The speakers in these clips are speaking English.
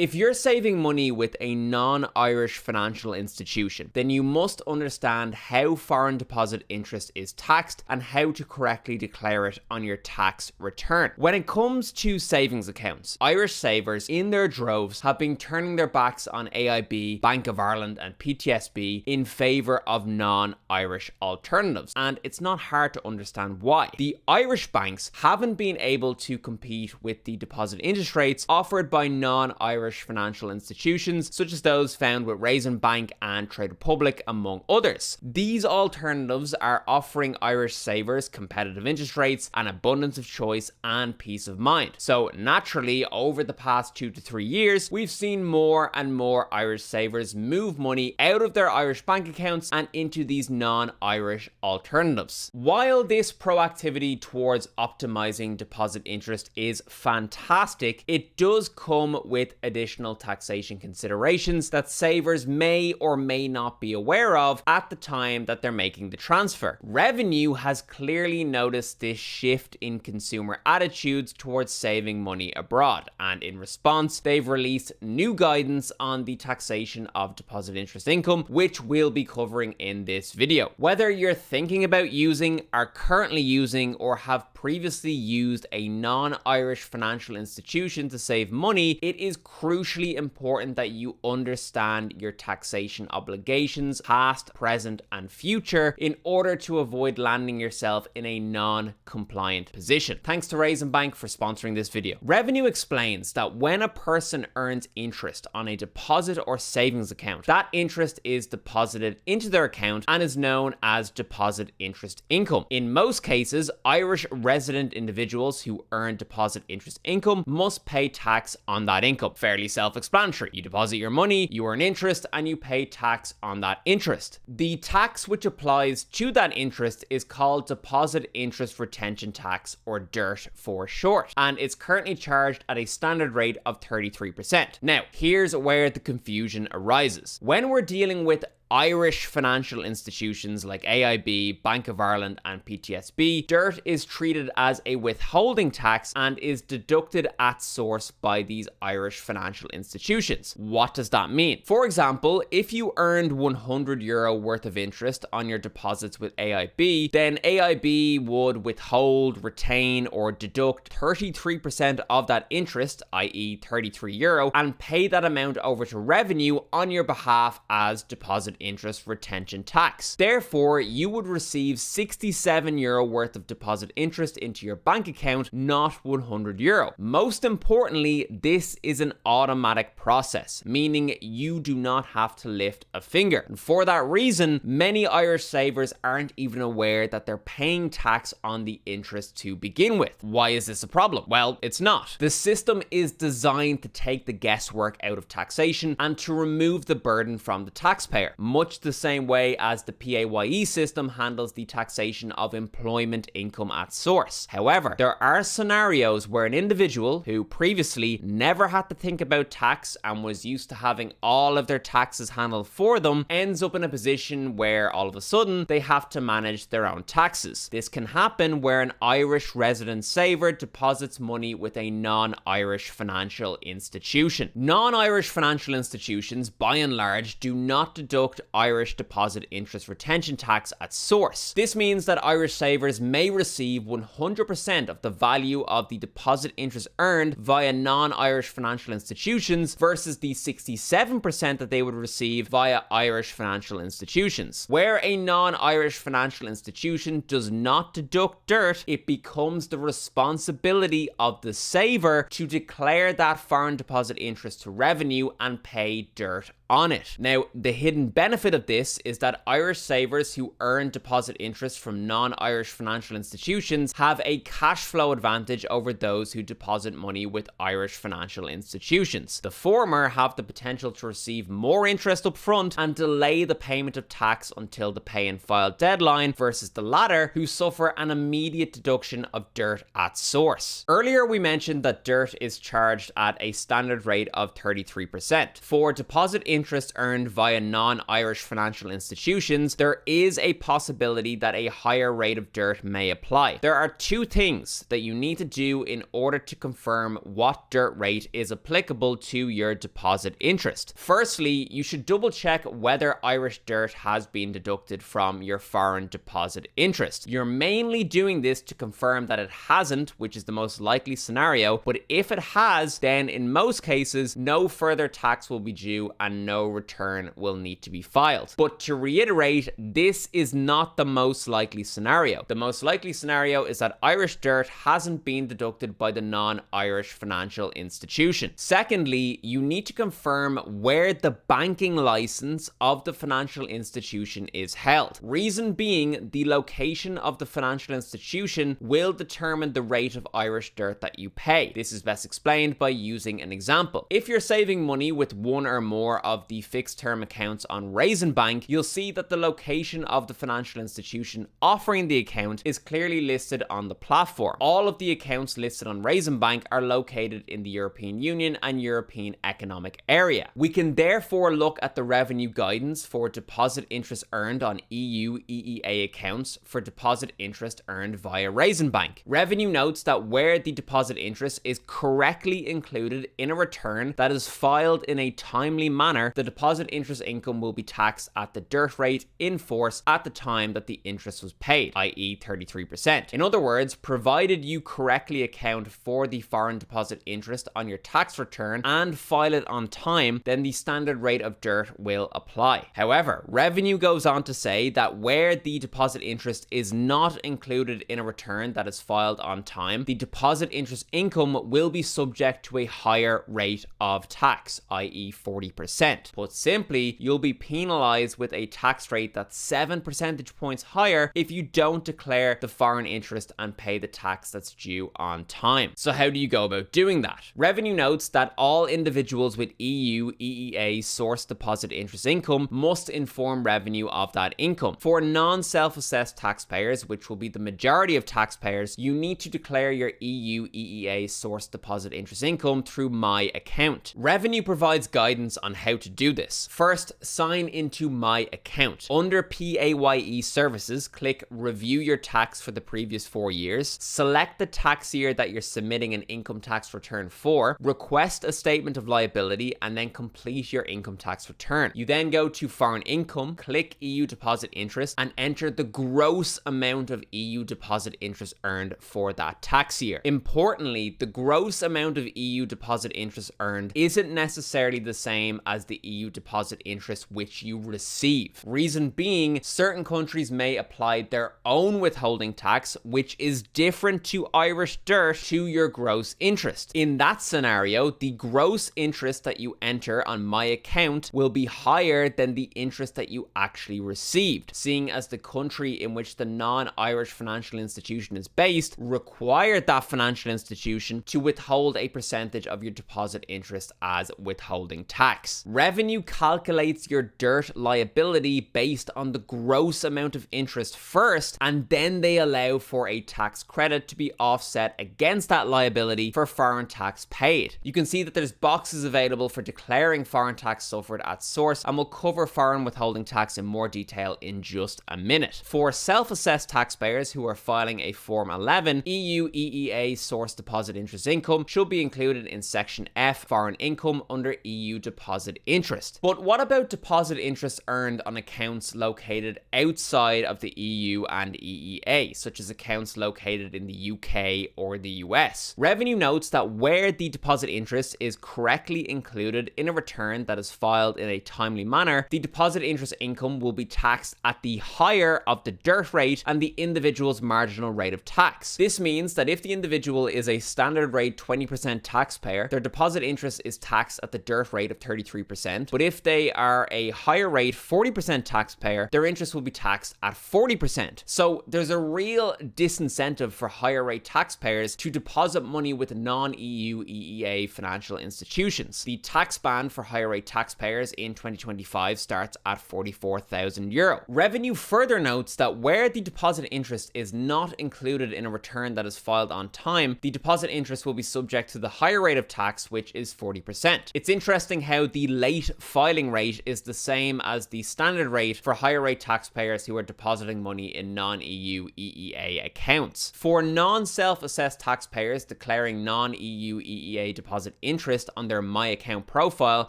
If you're saving money with a non-Irish financial institution, then you must understand how foreign deposit interest is taxed and how to correctly declare it on your tax return. When it comes to savings accounts, Irish savers in their droves have been turning their backs on AIB, Bank of Ireland and PTSB in favour of non-Irish alternatives, and it's not hard to understand why. The Irish banks haven't been able to compete with the deposit interest rates offered by non-Irish financial institutions, such as those found with Raisin Bank and Trade Republic, among others. These alternatives are offering Irish savers competitive interest rates, an abundance of choice, and peace of mind. So naturally, over the past 2 to 3 years, we've seen more and more Irish savers move money out of their Irish bank accounts and into these non-Irish alternatives. While this proactivity towards optimizing deposit interest is fantastic, it does come with additional taxation considerations that savers may or may not be aware of at the time that they're making the transfer. Revenue has clearly noticed this shift in consumer attitudes towards saving money abroad, and in response, they've released new guidance on the taxation of deposit interest income, which we'll be covering in this video. Whether you're thinking about using, are currently using, or have previously used a non-Irish financial institution to save money, it is crucially important that you understand your taxation obligations, past, present, and future, in order to avoid landing yourself in a non-compliant position. Thanks to Raisin Bank for sponsoring this video. Revenue explains that when a person earns interest on a deposit or savings account, that interest is deposited into their account and is known as deposit interest income. In most cases, Irish resident individuals who earn deposit interest income must pay tax on that income. Fairly self-explanatory. You deposit your money, you earn interest, and you pay tax on that interest. The tax which applies to that interest is called Deposit Interest Retention Tax, or DIRT for short, and it's currently charged at a standard rate of 33%. Now, here's where the confusion arises. When we're dealing with Irish financial institutions like AIB, Bank of Ireland and PTSB, DIRT is treated as a withholding tax and is deducted at source by these Irish financial institutions. What does that mean? For example, if you earned €100 worth of interest on your deposits with AIB, then AIB would withhold, retain or deduct 33% of that interest, i.e. €33, and pay that amount over to revenue on your behalf as deposit interest retention tax. Therefore, you would receive €67 worth of deposit interest into your bank account, not €100. Most importantly, this is an automatic process, meaning you do not have to lift a finger. And for that reason, many Irish savers aren't even aware that they're paying tax on the interest to begin with. Why is this a problem? Well, it's not. The system is designed to take the guesswork out of taxation and to remove the burden from the taxpayer, much the same way as the PAYE system handles the taxation of employment income at source. However, there are scenarios where an individual who previously never had to think about tax and was used to having all of their taxes handled for them ends up in a position where all of a sudden they have to manage their own taxes. This can happen where an Irish resident saver deposits money with a non-Irish financial institution. Non-Irish financial institutions, by and large, do not deduct Irish deposit interest retention tax at source. This means that Irish savers may receive 100% of the value of the deposit interest earned via non-Irish financial institutions versus the 67% that they would receive via Irish financial institutions. Where a non-Irish financial institution does not deduct DIRT, it becomes the responsibility of the saver to declare that foreign deposit interest to revenue and pay DIRT on it. Now, the hidden benefit of this is that Irish savers who earn deposit interest from non-Irish financial institutions have a cash flow advantage over those who deposit money with Irish financial institutions. The former have the potential to receive more interest up front and delay the payment of tax until the pay and file deadline, versus the latter who suffer an immediate deduction of DIRT at source. Earlier we mentioned that DIRT is charged at a standard rate of 33%. For deposit interest earned via non-Irish non-Irish financial institutions, there is a possibility that a higher rate of DIRT may apply. There are two things that you need to do in order to confirm what DIRT rate is applicable to your deposit interest. Firstly, you should double check whether Irish DIRT has been deducted from your foreign deposit interest. You're mainly doing this to confirm that it hasn't, which is the most likely scenario, but if it has, then in most cases, no further tax will be due and no return will need to be filed. But to reiterate, this is not the most likely scenario. The most likely scenario is that Irish DIRT hasn't been deducted by the non-Irish financial institution. Secondly, you need to confirm where the banking license of the financial institution is held. Reason being, the location of the financial institution will determine the rate of Irish DIRT that you pay. This is best explained by using an example. If you're saving money with one or more of the fixed term accounts on Raisin Bank, you'll see that the location of the financial institution offering the account is clearly listed on the platform. All of the accounts listed on Raisin Bank are located in the European Union and European Economic Area. We can therefore look at the revenue guidance for deposit interest earned on EU EEA accounts for deposit interest earned via Raisin Bank. Revenue notes that where the deposit interest is correctly included in a return that is filed in a timely manner, the deposit interest income will be taxed at the DIRT rate in force at the time that the interest was paid, i.e. 33%. In other words, provided you correctly account for the foreign deposit interest on your tax return and file it on time, then the standard rate of DIRT will apply. However, revenue goes on to say that where the deposit interest is not included in a return that is filed on time, the deposit interest income will be subject to a higher rate of tax, i.e. 40%. Put simply, you'll be penalized with a tax rate that's 7 percentage points higher if you don't declare the foreign interest and pay the tax that's due on time. So how do you go about doing that? Revenue notes that all individuals with EU EEA source deposit interest income must inform revenue of that income. For non-self-assessed taxpayers, which will be the majority of taxpayers, you need to declare your EU EEA source deposit interest income through My Account. Revenue provides guidance on how to do this. First, sign into My Account. Under PAYE services, click Review Your Tax for the previous 4 years. Select the tax year that you're submitting an income tax return for. Request a statement of liability and then complete your income tax return. You then go to Foreign Income, click EU Deposit Interest and enter the gross amount of EU deposit interest earned for that tax year. Importantly, the gross amount of EU deposit interest earned isn't necessarily the same as the EU deposit interest which you receive. Reason being, certain countries may apply their own withholding tax, which is different to Irish DIRT, to your gross interest. In that scenario, the gross interest that you enter on My Account will be higher than the interest that you actually received, seeing as the country in which the non-Irish financial institution is based required that financial institution to withhold a percentage of your deposit interest as withholding tax. Revenue calculates your DIRT liability based on the gross amount of interest first, and then they allow for a tax credit to be offset against that liability for foreign tax paid. You can see that there's boxes available for declaring foreign tax suffered at source, and we'll cover foreign withholding tax in more detail in just a minute. For self-assessed taxpayers who are filing a Form 11, EU EEA source deposit interest income should be included in Section F, Foreign Income, under EU deposit interest. But what about deposit interest earned on accounts located outside of the EU and EEA, such as accounts located in the UK or the US? Revenue notes that where the deposit interest is correctly included in a return that is filed in a timely manner, the deposit interest income will be taxed at the higher of the DIRT rate and the individual's marginal rate of tax. This means that if the individual is a standard rate 20% taxpayer, their deposit interest is taxed at the DIRT rate of 33%, but if they are a higher rate 40% taxpayer, their interest will be taxed at 40%. So there's a real disincentive for higher rate taxpayers to deposit money with non-EU EEA financial institutions. The tax ban for higher rate taxpayers in 2025 starts at €44,000. Revenue further notes that where the deposit interest is not included in a return that is filed on time, the deposit interest will be subject to the higher rate of tax, which is 40%. It's interesting how the late filing rate is the same as the standard rate for higher rate taxpayers who are depositing money in non-EU EEA accounts. For non-self-assessed taxpayers declaring non-EU EEA deposit interest on their My Account profile,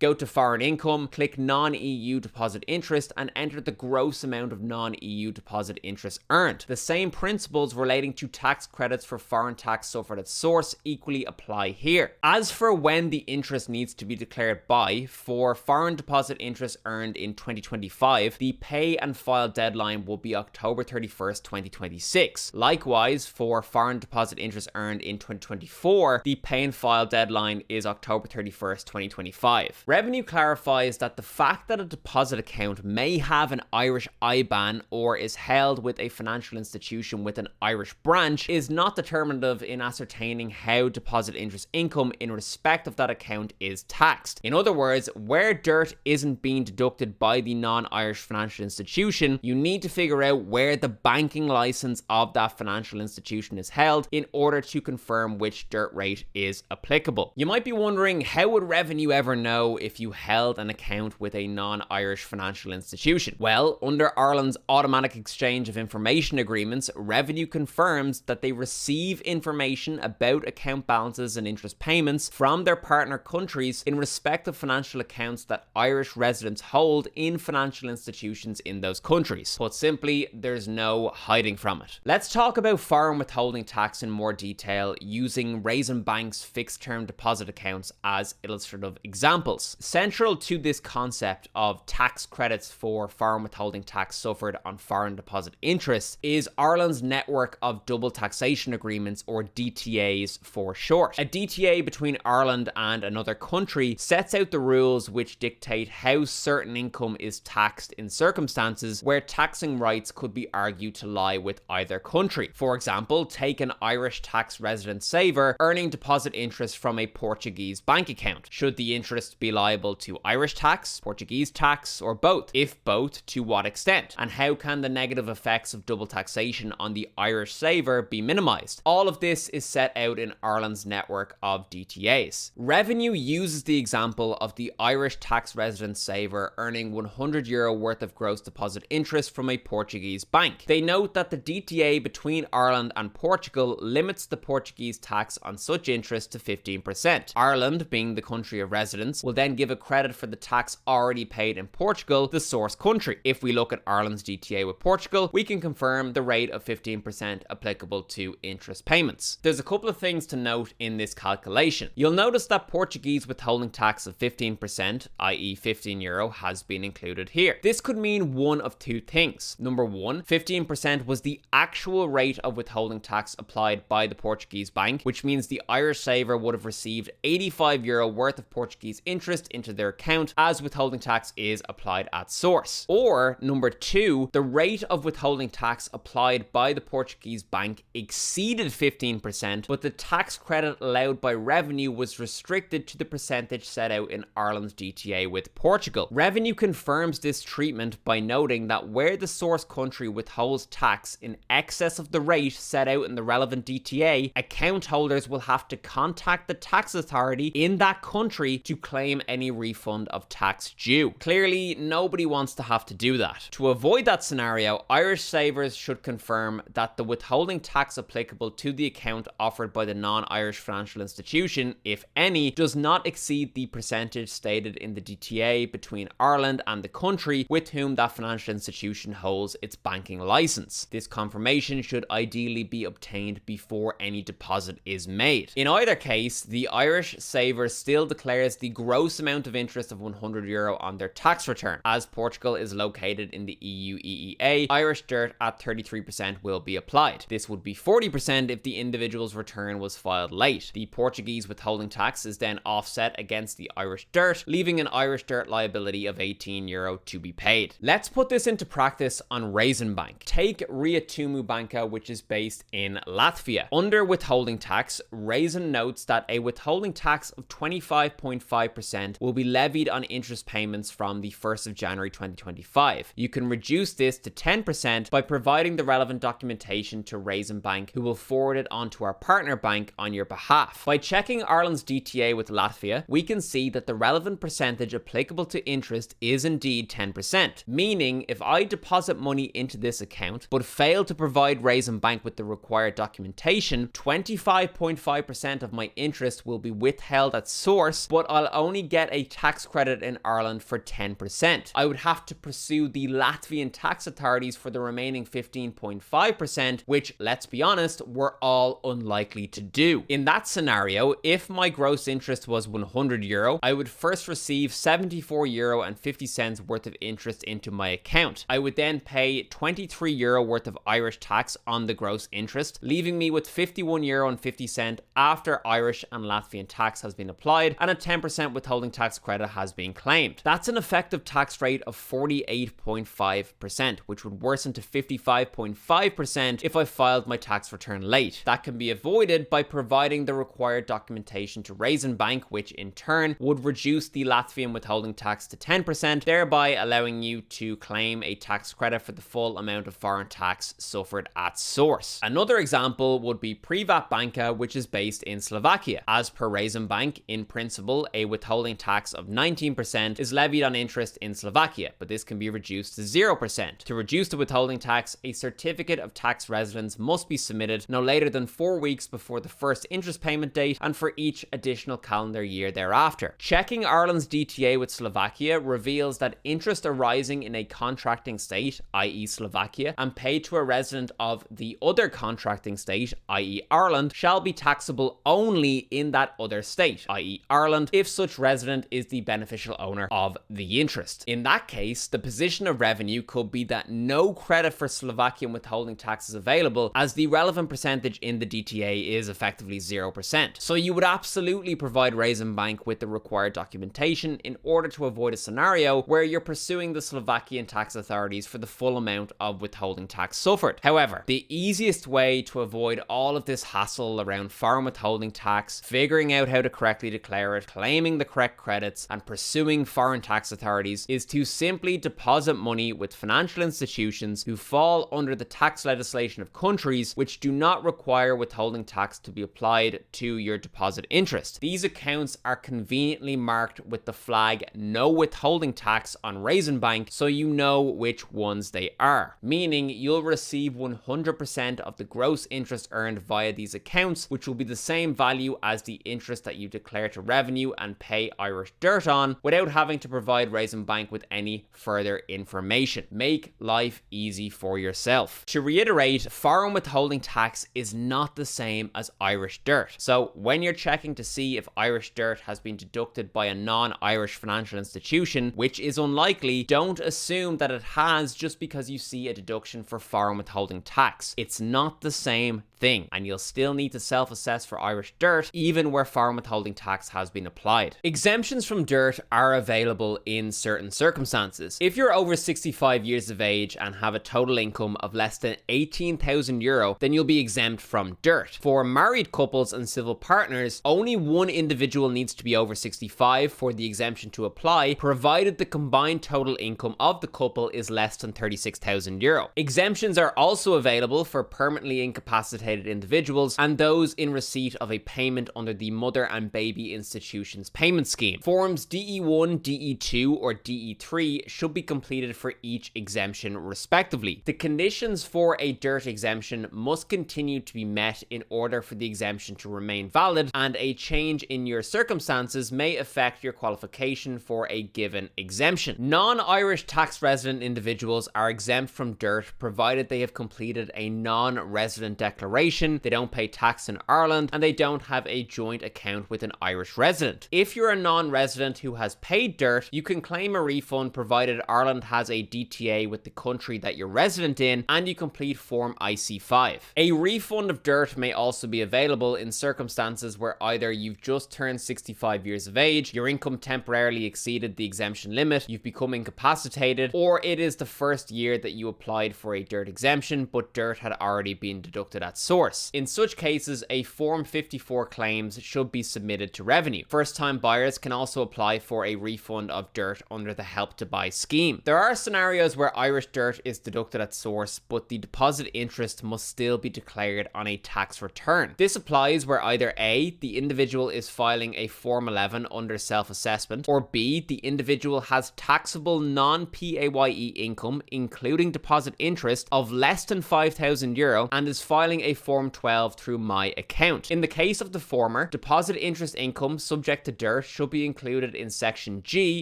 go to Foreign Income, click Non-EU Deposit Interest, and enter the gross amount of non-EU deposit interest earned. The same principles relating to tax credits for foreign tax suffered at source equally apply here. As for when the interest needs to be declared by, for foreign deposit interest earned in 2025, the pay and file deadline will be October 31st, 2026. Likewise, for foreign deposit interest earned in 2024, the pay and file deadline is October 31st, 2025. Revenue clarifies that the fact that a deposit account may have an Irish IBAN or is held with a financial institution with an Irish branch is not determinative in ascertaining how deposit interest income in respect of that account is taxed. In other words, where dirt isn't being deducted by the non-Irish financial institution, you need to figure out where the banking license of that financial institution is held in order to confirm which dirt rate is applicable. You might be wondering, how would Revenue ever know if you held an account with a non-Irish financial institution? Well, under Ireland's automatic exchange of information agreements, Revenue confirms that they receive information about account balances and interest payments from their partner countries in respect of financial accounts that Irish residents hold in financial institutions in those countries. Put simply, there's no hiding from it. Let's talk about foreign withholding tax in more detail using Raisin Bank's fixed term deposit accounts as illustrative examples. Central to this concept of tax credits for foreign withholding tax suffered on foreign deposit interest is Ireland's network of double taxation agreements, or DTAs for short. A DTA between Ireland and another country sets out the rules which dictate how certain income is taxed in circumstances where taxing rights could be argued to lie with either country. For example, take an Irish tax resident saver earning deposit interest from a Portuguese bank account. Should the interest be liable to Irish tax, Portuguese tax, or both? If both, to what extent? And how can the negative effects of double taxation on the Irish saver be minimized? All of this is set out in Ireland's network of DTAs. Revenue uses the example of the Irish tax resident saver earning €100 worth of gross deposit interest from a Portuguese bank. They note that the DTA between Ireland and Portugal limits the Portuguese tax on such interest to 15%. Ireland, being the country of residence, will then give a credit for the tax already paid in Portugal, the source country. If we look at Ireland's DTA with Portugal, we can confirm the rate of 15% applicable to interest payments. There's a couple of things to note in this calculation. You'll notice that Portuguese withholding tax of 15%, i.e. €15, has been included here. This could mean one of two things. Number one, 15% was the actual rate of withholding tax applied by the Portuguese bank, which means the Irish saver would have received €85 worth of Portuguese interest into their account as withholding tax is applied at source. Or number two, the rate of withholding tax applied by the Portuguese bank exceeded 15%, but the tax credit allowed by Revenue was restricted to the percentage set out in Ireland's DTA with Portugal. Revenue confirms this treatment by noting that where the source country withholds tax in excess of the rate set out in the relevant DTA, account holders will have to contact the tax authority in that country to claim any refund of tax due. Clearly, nobody wants to have to do that. To avoid that scenario, Irish savers should confirm that the withholding tax applicable to the account offered by the non-Irish financial institution, if any, does not exceed the percentage stated in the DTA between Ireland and the country with whom that financial institution holds its banking license. This confirmation should ideally be obtained before any deposit is made. In either case, the Irish saver still declares the gross amount of interest of €100 on their tax return. As Portugal is located in the EU EEA, Irish dirt at 33% will be applied. This would be 40% if the individual's return was filed late. The Portuguese withholding tax is then offset against the Irish dirt, leaving an Irish dirt liability of €18 to be paid. Let's put this into practice on Raisin Bank. Take Ria Tumu Banka, which is based in Latvia. Under withholding tax, Raisin notes that a withholding tax of 25.5% will be levied on interest payments from the 1st of January 2025. You can reduce this to 10% by providing the relevant documentation to Raisin Bank, who will forward it onto our partner bank on your behalf. By checking Ireland's DTA with Latvia, we can see that the relevant percentage applicable to interest interest is indeed 10%, meaning if I deposit money into this account but fail to provide Raisin Bank with the required documentation, 25.5% of my interest will be withheld at source, but I'll only get a tax credit in Ireland for 10%. I would have to pursue the Latvian tax authorities for the remaining 15.5%, which, let's be honest, we're all unlikely to do. In that scenario, if my gross interest was €100, I would first receive €74.50 worth of interest into my account. I would then pay €23 worth of Irish tax on the gross interest, leaving me with €51.50 after Irish and Latvian tax has been applied and a 10% withholding tax credit has been claimed. That's an effective tax rate of 48.5%, which would worsen to 55.5% if I filed my tax return late. That can be avoided by providing the required documentation to Raisin Bank, which in turn would reduce the Latvian withholding tax to 10%, thereby allowing you to claim a tax credit for the full amount of foreign tax suffered at source. Another example would be Privat Banka, which is based in Slovakia. As per Raisin Bank, in principle, a withholding tax of 19% is levied on interest in Slovakia, but this can be reduced to 0%. To reduce the withholding tax, a certificate of tax residence must be submitted no later than 4 weeks before the first interest payment date and for each additional calendar year thereafter. Checking Ireland's DTA with Slovakia reveals that interest arising in a contracting state, i.e. Slovakia, and paid to a resident of the other contracting state, i.e. Ireland, shall be taxable only in that other state, i.e. Ireland, if such resident is the beneficial owner of the interest. In that case, the position of revenue could be that no credit for Slovakian withholding tax is available, as the relevant percentage in the DTA is effectively 0%. So you would absolutely provide Raisin Bank with the required documentation in order to avoid a scenario where you're pursuing the Slovakian tax authorities for the full amount of withholding tax suffered. However, the easiest way to avoid all of this hassle around foreign withholding tax, figuring out how to correctly declare it, claiming the correct credits, and pursuing foreign tax authorities is to simply deposit money with financial institutions who fall under the tax legislation of countries which do not require withholding tax to be applied to your deposit interest. These accounts are conveniently marked with the flag "No Withholding Tax" on Raisin Bank, so you know which ones they are, meaning you'll receive 100% of the gross interest earned via these accounts, which will be the same value as the interest that you declare to revenue and pay Irish Dirt on, without having to provide Raisin Bank with any further information. Make life easy for yourself. To reiterate, foreign withholding tax is not the same as Irish Dirt. So when you're checking to see if Irish Dirt has been deducted by a non-Irish financial institution, which is unlikely, don't assume that it has just because you see a deduction for foreign withholding tax. It's not the same thing, and you'll still need to self-assess for Irish Dirt even where foreign withholding tax has been applied. Exemptions from Dirt are available in certain circumstances. If you're over 65 years of age and have a total income of less than €18,000, then you'll be exempt from Dirt. For married couples and civil partners, only one individual needs to be over 65 for the exemption to apply, provided the combined total income of the couple is less than €36,000. Exemptions are also available for permanently incapacitated individuals and those in receipt of a payment under the Mother and Baby Institutions Payment Scheme. Forms DE1, DE2, or DE3 should be completed for each exemption respectively. The conditions for a Dirt exemption must continue to be met in order for the exemption to remain valid, and a change in your circumstances may affect your qualification for a given exemption. Non-Irish tax resident individuals are exempt from Dirt provided they have completed a non-resident declaration, they don't pay tax in Ireland, and they don't have a joint account with an Irish resident. If you're a non-resident who has paid Dirt, you can claim a refund provided Ireland has a DTA with the country that you're resident in and you complete Form IC5. A refund of Dirt may also be available in circumstances where either you've just turned 65 years of age, your income temporarily exceeded the exemption limit, you've become incapacitated, or it is the first year that you applied for a Dirt exemption but Dirt had already been deducted at source. source. In such cases, a Form 54 claims should be submitted to Revenue. First-time buyers can also apply for a refund of dirt under the Help to Buy scheme. There are scenarios where Irish dirt is deducted at source, but the deposit interest must still be declared on a tax return. This applies where either A, the individual is filing a Form 11 under self-assessment, or B, the individual has taxable non-PAYE income, including deposit interest, of less than €5,000 and is filing a Form 12 through My Account. In the case of the former, deposit interest income subject to dirt should be included in Section G,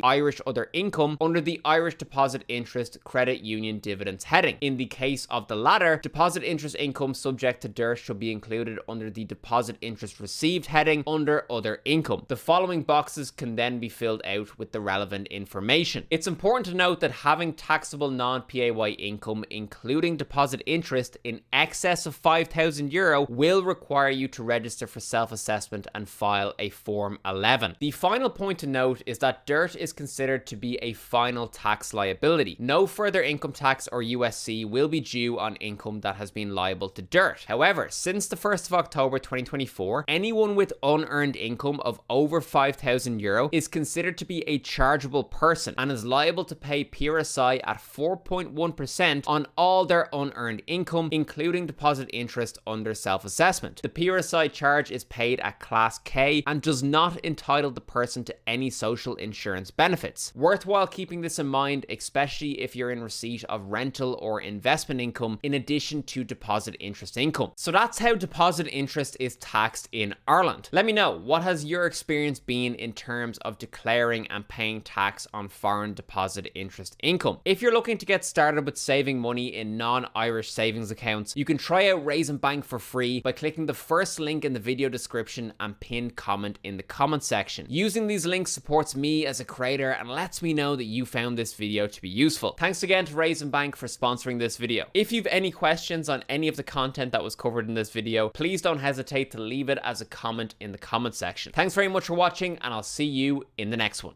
Irish Other Income, under the Irish Deposit Interest Credit Union Dividends heading. In the case of the latter, deposit interest income subject to dirt should be included under the Deposit Interest Received heading under Other Income. The following boxes can then be filled out with the relevant information. It's important to note that having taxable non-PAYE income, including deposit interest, in excess of €5,000 will require you to register for self-assessment and file a Form 11. The final point to note is that dirt is considered to be a final tax liability. No further income tax or USC will be due on income that has been liable to dirt. However, since the 1st of October 2024, anyone with unearned income of over €5,000 is considered to be a chargeable person and is liable to pay PRSI at 4.1% on all their unearned income, including deposit interest under self-assessment. The PRSI charge is paid at Class K and does not entitle the person to any social insurance benefits. Worthwhile keeping this in mind, especially if you're in receipt of rental or investment income in addition to deposit interest income. So that's how deposit interest is taxed in Ireland. Let me know, what has your experience been in terms of declaring and paying tax on foreign deposit interest income? If you're looking to get started with saving money in non-Irish savings accounts, you can try out Raise and Bank for free by clicking the first link in the video description and pinned comment in the comment section. Using these links supports me as a creator and lets me know that you found this video to be useful. Thanks again to Raise and Bank for sponsoring this video. If you've any questions on any of the content that was covered in this video, please don't hesitate to leave it as a comment in the comment section. Thanks very much for watching, and I'll see you in the next one.